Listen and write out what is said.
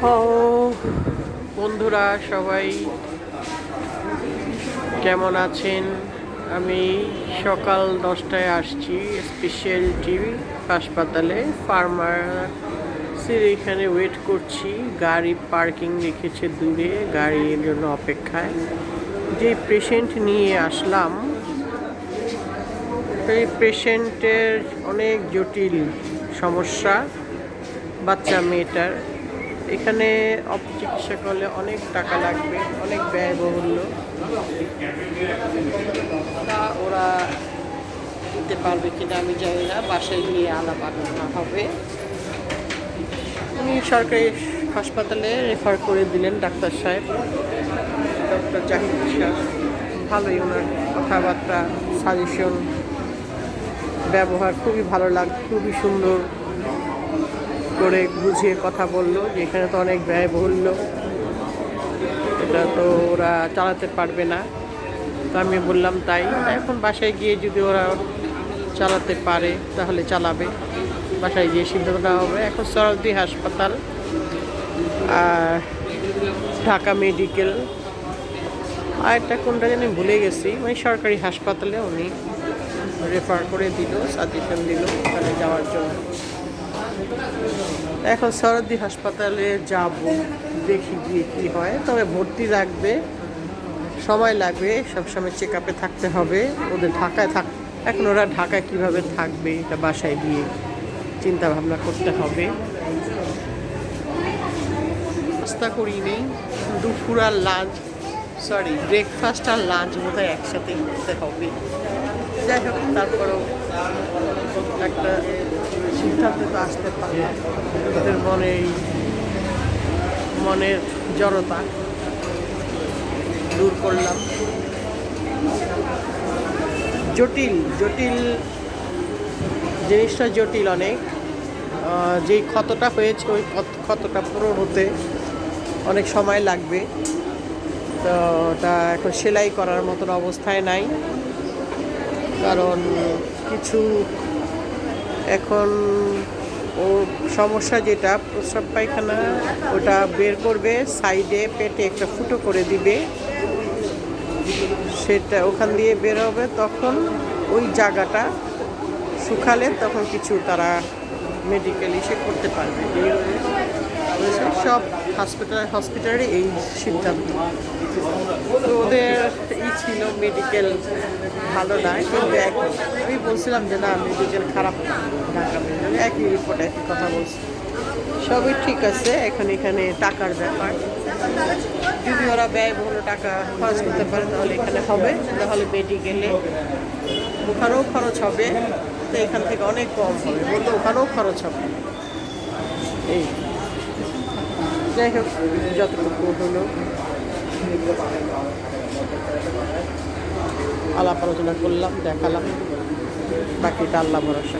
ও বন্ধুরা, সবাই কেমন আছেন? আমি সকাল 10টায় আসছি স্পেশালিটি হাসপাতালে, ফার্মাসির এখানে ওয়েট করছি। গাড়ি পার্কিং রেখেছে দূরে, গাড়ির জন্য অপেক্ষায়। যে পেশেন্ট নিয়ে আসলাম, সেই পেশেন্টের অনেক জটিল সমস্যা। বাচ্চা মেয়েটার এখানে চিকিৎসা করলে অনেক টাকা লাগবে, অনেক ব্যয়বহুল্য। তা ওরা দিতে পারবে কিনা আমি জানি না, বাসায় গিয়ে আলাপ আলোচনা হবে। উনি সরকারি হাসপাতালে রেফার করে দিলেন ডাক্তার সাহেব, ডক্টর জাহিদ শাহ। ভালোই, ওনার কথাবার্তা, সাজেশন, ব্যবহার খুবই ভালো খুবই সুন্দর করে বুঝিয়ে কথা বললো যে এখানে তো অনেক ব্যয়বহুল্য, এটা তো ওরা চালাতে পারবে না। তো আমি বললাম তাই, এখন বাসায় গিয়ে যদি ওরা চালাতে পারে তাহলে চালাবে, বাসায় গিয়ে সিদ্ধান্ত নেওয়া হবে। এখন সরদি হাসপাতাল আর ঢাকা মেডিকেল, আর একটা কোনটা জানি ভুলে গেছি, মানে সরকারি হাসপাতালে উনি রেফার করে দিল, সাজেশন দিল ওখানে যাওয়ার জন্য। এখন সরদি হাসপাতালে যাব, দেখি গিয়ে কী হয়। তবে ভর্তি রাখবে, সময় লাগবে, সবসময় চেক আপে থাকতে হবে। ওদের ঢাকায় এখন ওরা ঢাকায় কীভাবে থাকবে এটা বাসায় গিয়ে চিন্তা ভাবনা করতে হবে। নাস্তা করিনি, দুপুর আর লাঞ্চ, ব্রেকফাস্ট আর লাঞ্চ বোধহয় একসাথে করতে হবে। যাই হোক, তারপরেও একটা সিদ্ধান্তে তো আসতে পারলাম। ওদের মনের জড়তা দূর করলাম। জটিল জিনিসটা জটিল অনেক। যেই ক্ষতটা হয়েছে ওই ক্ষতটা পূরণ হতে অনেক সময় লাগবে। তো ওটা এখন সেলাই করার মতন অবস্থায় নাই, কারণ কিছু এখন ওর সমস্যা যেটা প্রস্রাব পায়খানা, ওটা বের করবে, সাইডে পেটে একটা ফুটো করে দিবে, সেটা ওখান দিয়ে বের হবে। তখন ওই জায়গাটা শুকালে তখন কিছু তারা মেডিকেলি সে করতে পারবে। সব হসপিটালে এই সিদ্ধান্ত। তো ওদের ছিল মেডিকেল ভালো না, কিন্তু আমি বলছিলাম যে না, মেডিকেল খারাপ না, একই রিপোর্ট একই কথা বলছি, সবই ঠিক আছে। এখন এখানে টাকার ব্যাপার, যদি ওরা ব্যয়বহুল টাকা খরচ করতে পারে তাহলে এখানে হবে, তাহলে মেডিকেলে ওখানেও খরচ হবে। তো এখান থেকে অনেক কম হবে, বলতে ওখানেও খরচ হবে। এই যাই হোক, যতটুকু হলো আলাপ আলোচনা করলাম, দেখালাম, বাকিটা আল্লাহ ভরসা।